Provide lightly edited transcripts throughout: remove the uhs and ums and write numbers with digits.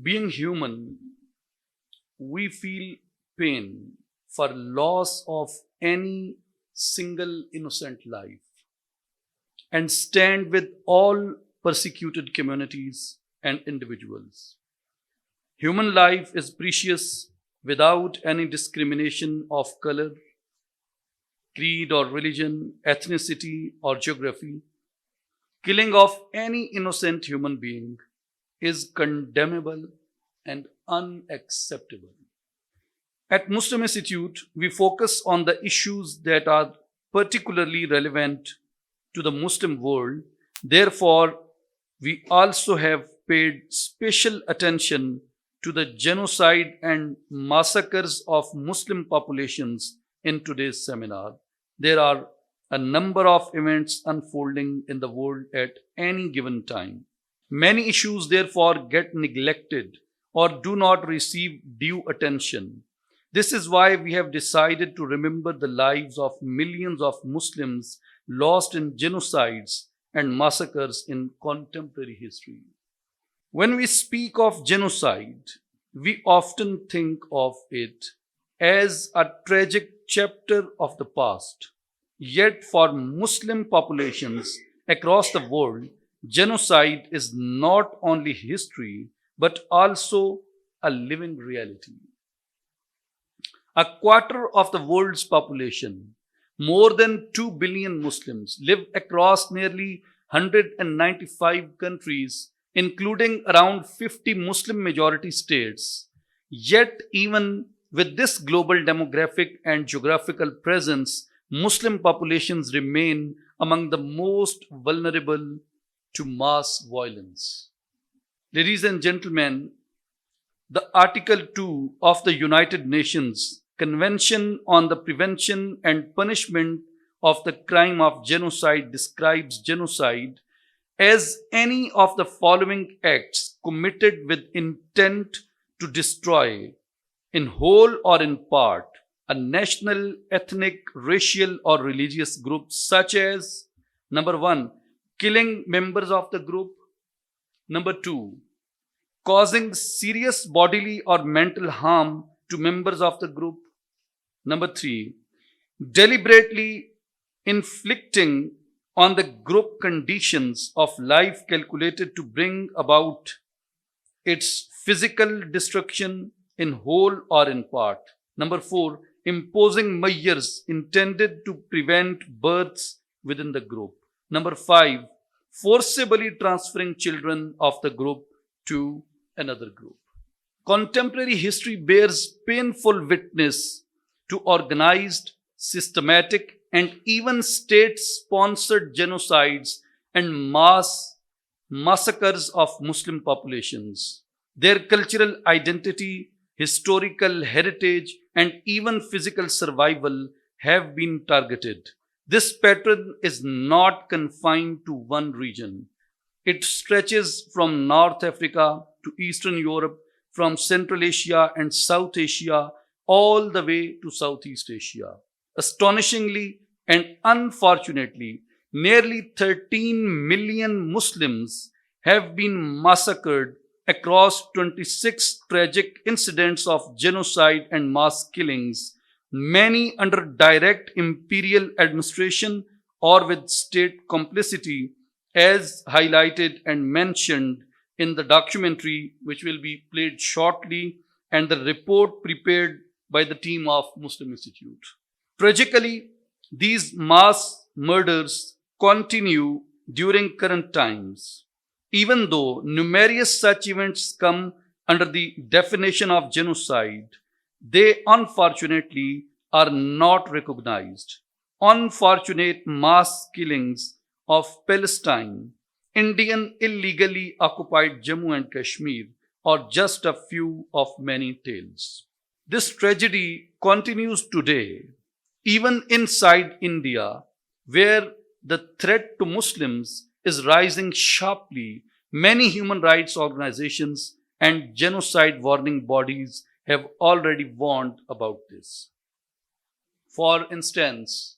Being human, we feel pain for loss of any single innocent life and stand with all persecuted communities and individuals. Human life is precious without any discrimination of color, creed or religion, ethnicity or geography. Killing of any innocent human being is condemnable and unacceptable. At Muslim Institute, we focus on the issues that are particularly relevant to the Muslim world. Therefore, we also have paid special attention to the genocide and massacres of Muslim populations in today's seminar. There are a number of events unfolding in the world at any given time. Many issues, therefore, get neglected or do not receive due attention. This is why we have decided to remember the lives of millions of Muslims lost in genocides and massacres in contemporary history. When we speak of genocide, we often think of it as a tragic chapter of the past. Yet, for Muslim populations across the world, genocide is not only history but also a living reality. A quarter of the world's population, more than 2 billion Muslims, live across nearly 195 countries, including around 50 Muslim majority states. Yet, even with this global demographic and geographical presence, Muslim populations remain among the most vulnerable to mass violence. Ladies and gentlemen, the Article 2 of the United Nations Convention on the Prevention and Punishment of the Crime of Genocide describes genocide as any of the following acts committed with intent to destroy, in whole or in part, a national, ethnic, racial, or religious group, such as number 1, killing members of the group, number 2, causing serious bodily or mental harm to members of the group, number 3, deliberately inflicting on the group conditions of life calculated to bring about its physical destruction in whole or in part. Number 4, imposing measures intended to prevent births within the group. Number 5, forcibly transferring children of the group to another group. Contemporary history bears painful witness to organized, systematic, and even state-sponsored genocides and mass massacres of Muslim populations. Their cultural identity, historical heritage, and even physical survival have been targeted. This pattern is not confined to one region. It stretches from North Africa to Eastern Europe, from Central Asia and South Asia, all the way to Southeast Asia. Astonishingly and unfortunately, nearly 13 million Muslims have been massacred across 26 tragic incidents of genocide and mass killings, many under direct imperial administration or with state complicity, as highlighted and mentioned in the documentary which will be played shortly and the report prepared by the team of Muslim Institute. Tragically, these mass murders continue during current times, even though numerous such events come under the definition of genocide. They unfortunately are not recognized. Unfortunate mass killings of Palestine, Indian illegally occupied Jammu and Kashmir are just a few of many tales. This tragedy continues today, even inside India, where the threat to Muslims is rising sharply. Many human rights organizations and genocide warning bodies have already warned about this. For instance,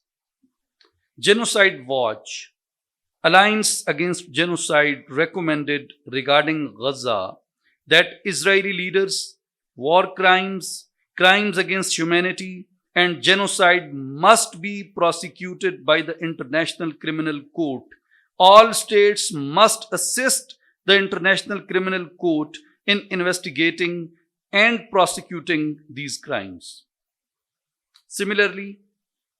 Genocide Watch, Alliance Against Genocide, recommended regarding Gaza that Israeli leaders, war crimes, crimes against humanity, and genocide must be prosecuted by the International Criminal Court. All states must assist the International Criminal Court in investigating and prosecuting these crimes. Similarly,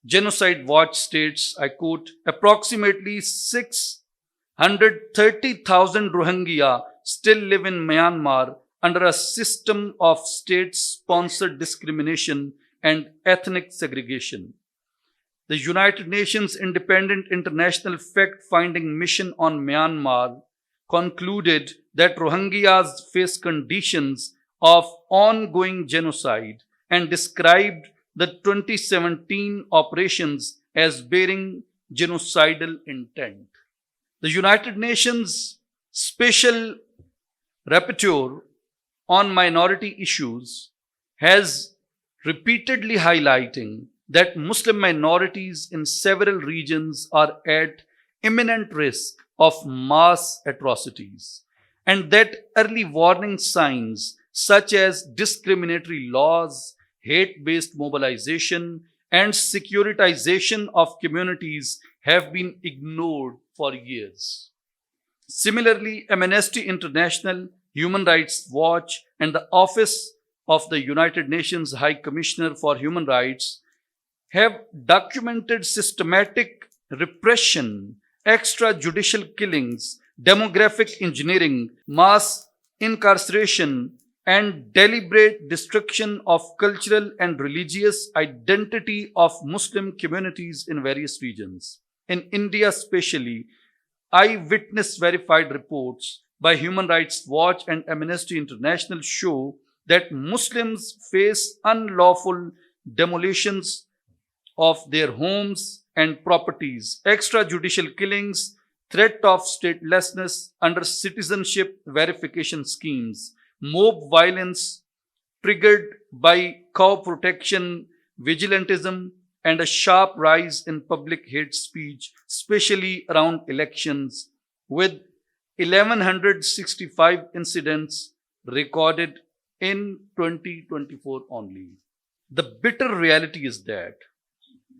Genocide Watch states, I quote, approximately 630,000 Rohingya still live in Myanmar under a system of state-sponsored discrimination and ethnic segregation. The United Nations Independent International Fact-Finding Mission on Myanmar concluded that Rohingyas face conditions of ongoing genocide and described the 2017 operations as bearing genocidal intent. The United Nations Special Rapporteur on Minority Issues has repeatedly highlighting that Muslim minorities in several regions are at imminent risk of mass atrocities, and that early warning signs such as discriminatory laws, hate-based mobilization, and securitization of communities have been ignored for years. Similarly, Amnesty International, Human Rights Watch, and the Office of the United Nations High Commissioner for Human Rights have documented systematic repression, extrajudicial killings, demographic engineering, mass incarceration, and deliberate destruction of cultural and religious identity of Muslim communities in various regions. In India especially, eyewitness verified reports by Human Rights Watch and Amnesty International show that Muslims face unlawful demolitions of their homes and properties, extrajudicial killings, threat of statelessness under citizenship verification schemes, mob violence triggered by cow protection, vigilantism, and a sharp rise in public hate speech, especially around elections, with 1,165 incidents recorded in 2024 only. The bitter reality is that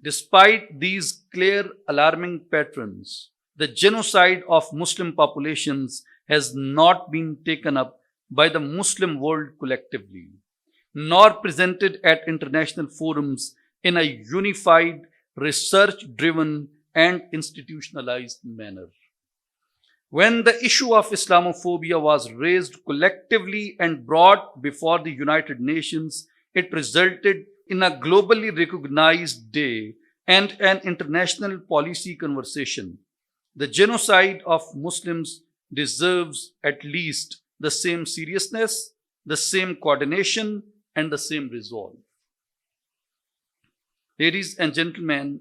despite these clear alarming patterns, the genocide of Muslim populations has not been taken up by the Muslim world collectively, nor presented at international forums in a unified, research-driven, and institutionalized manner. When the issue of Islamophobia was raised collectively and brought before the United Nations, it resulted in a globally recognized day and an international policy conversation. The genocide of Muslims deserves at least the same seriousness, the same coordination, and the same resolve. Ladies and gentlemen,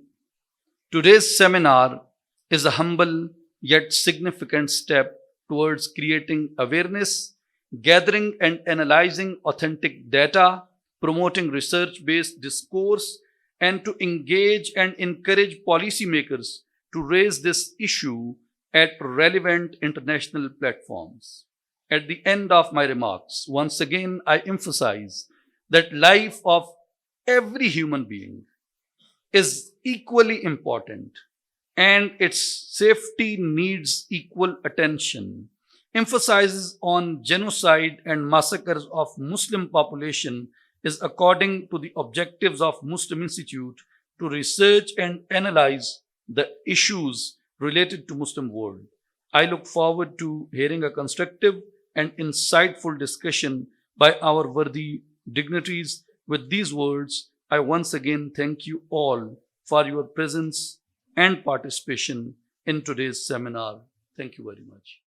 today's seminar is a humble yet significant step towards creating awareness, gathering and analyzing authentic data, promoting research-based discourse, and to engage and encourage policymakers to raise this issue at relevant international platforms. At the end of my remarks, once again, I emphasize that life of every human being is equally important and its safety needs equal attention. Emphasis on genocide and massacres of Muslim population is according to the objectives of Muslim Institute to research and analyze the issues related to Muslim world. I look forward to hearing a constructive and insightful discussion by our worthy dignitaries. With these words, I once again thank you all for your presence and participation in today's seminar. Thank you very much.